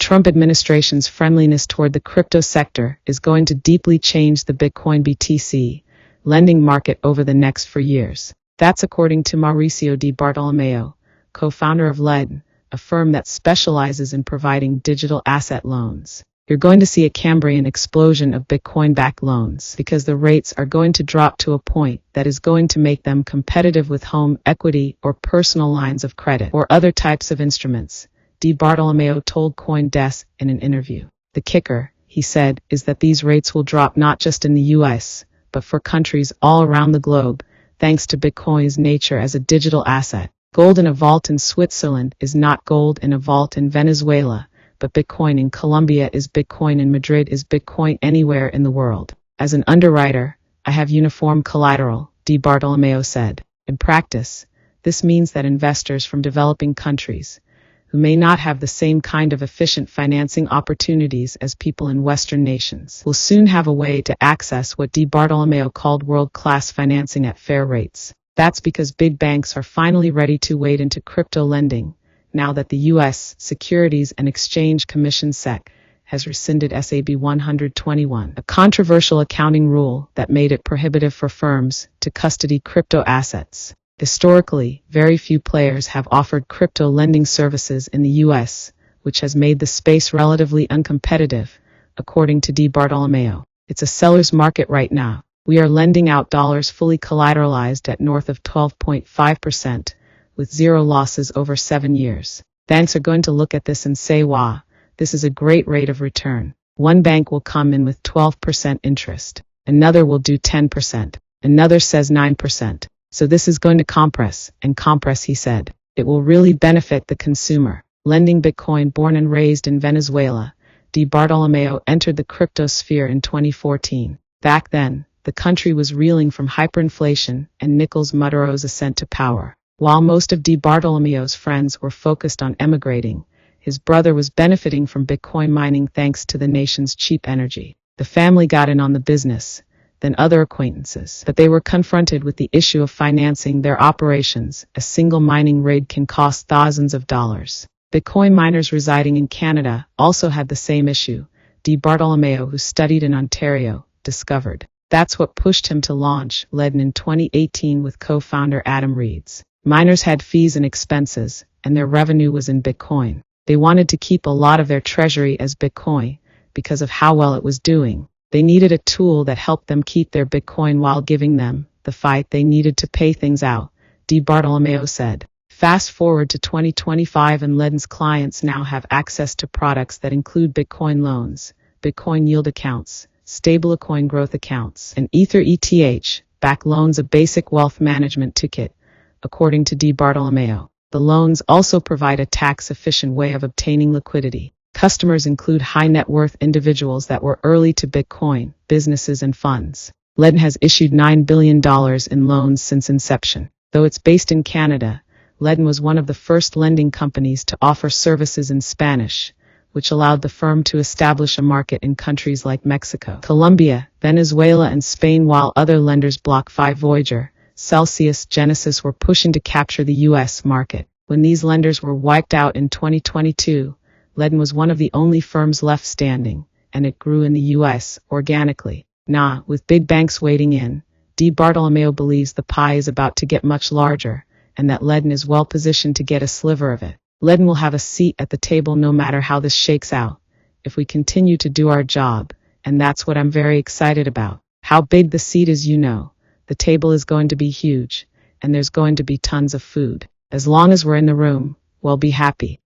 Trump administration's friendliness toward the crypto sector is going to deeply change the Bitcoin BTC lending market over the next 4 years. That's according to Mauricio Di Bartolomeo, co-founder of Ledn, a firm that specializes in providing digital asset loans. You're going to see a Cambrian explosion of Bitcoin-backed loans because the rates are going to drop to a point that is going to make them competitive with home equity or personal lines of credit or other types of instruments, Di Bartolomeo told CoinDesk in an interview. The kicker, he said, is that these rates will drop not just in the US, but for countries all around the globe, thanks to Bitcoin's nature as a digital asset. Gold in a vault in Switzerland is not gold in a vault in Venezuela, but Bitcoin in Colombia is Bitcoin in Madrid is Bitcoin anywhere in the world. As an underwriter, I have uniform collateral, Di Bartolomeo said. In practice, this means that investors from developing countries, who may not have the same kind of efficient financing opportunities as people in Western nations, will soon have a way to access what Di Bartolomeo called world-class financing at fair rates. That's because big banks are finally ready to wade into crypto lending, now that the U.S. Securities and Exchange Commission SEC has rescinded SAB 121, a controversial accounting rule that made it prohibitive for firms to custody crypto assets. Historically, very few players have offered crypto lending services in the U.S., which has made the space relatively uncompetitive, according to Di Bartolomeo. It's a seller's market right now. We are lending out dollars fully collateralized at north of 12.5%, with zero losses over 7 years. Banks are going to look at this and say, wow, this is a great rate of return. One bank will come in with 12% interest. Another will do 10%. Another says 9%. So this is going to compress, he said. It will really benefit the consumer. Lending Bitcoin born and raised in Venezuela, Di Bartolomeo entered the crypto sphere in 2014. Back then, the country was reeling from hyperinflation and Nicolás Maduro's ascent to power. While most of Di Bartolomeo's friends were focused on emigrating, his brother was benefiting from Bitcoin mining thanks to the nation's cheap energy. The family got in on the business, then other acquaintances, but they were confronted with the issue of financing their operations. A single mining rig can cost thousands of dollars. Bitcoin miners residing in Canada also had the same issue, Di Bartolomeo, who studied in Ontario, discovered. That's what pushed him to launch Ledn in 2018 with co-founder Adam Reeds. Miners had fees and expenses, and their revenue was in Bitcoin. They wanted to keep a lot of their treasury as Bitcoin because of how well it was doing. They needed a tool that helped them keep their Bitcoin while giving them the fight they needed to pay things out, Di Bartolomeo said. Fast forward to 2025 and Ledn's clients now have access to products that include Bitcoin loans, Bitcoin yield accounts, stablecoin growth accounts, and Ether ETH-backed loans, a basic wealth management toolkit, according to Di Bartolomeo. The loans also provide a tax-efficient way of obtaining liquidity. Customers include high net worth individuals that were early to Bitcoin, businesses and funds. Ledn has issued $9 billion in loans since inception. Though it's based in Canada, Ledn was one of the first lending companies to offer services in Spanish, which allowed the firm to establish a market in countries like Mexico, Colombia, Venezuela and Spain, while other lenders BlockFi, Voyager, Celsius, Genesis were pushing to capture the U.S. market. When these lenders were wiped out in 2022, Ledn was one of the only firms left standing, and it grew in the U.S. organically. With big banks wading in, Di Bartolomeo believes the pie is about to get much larger, and that Ledn is well positioned to get a sliver of it. Ledn will have a seat at the table no matter how this shakes out, if we continue to do our job, and that's what I'm very excited about. How big the seat is, the table is going to be huge, and there's going to be tons of food. As long as we're in the room, we'll be happy.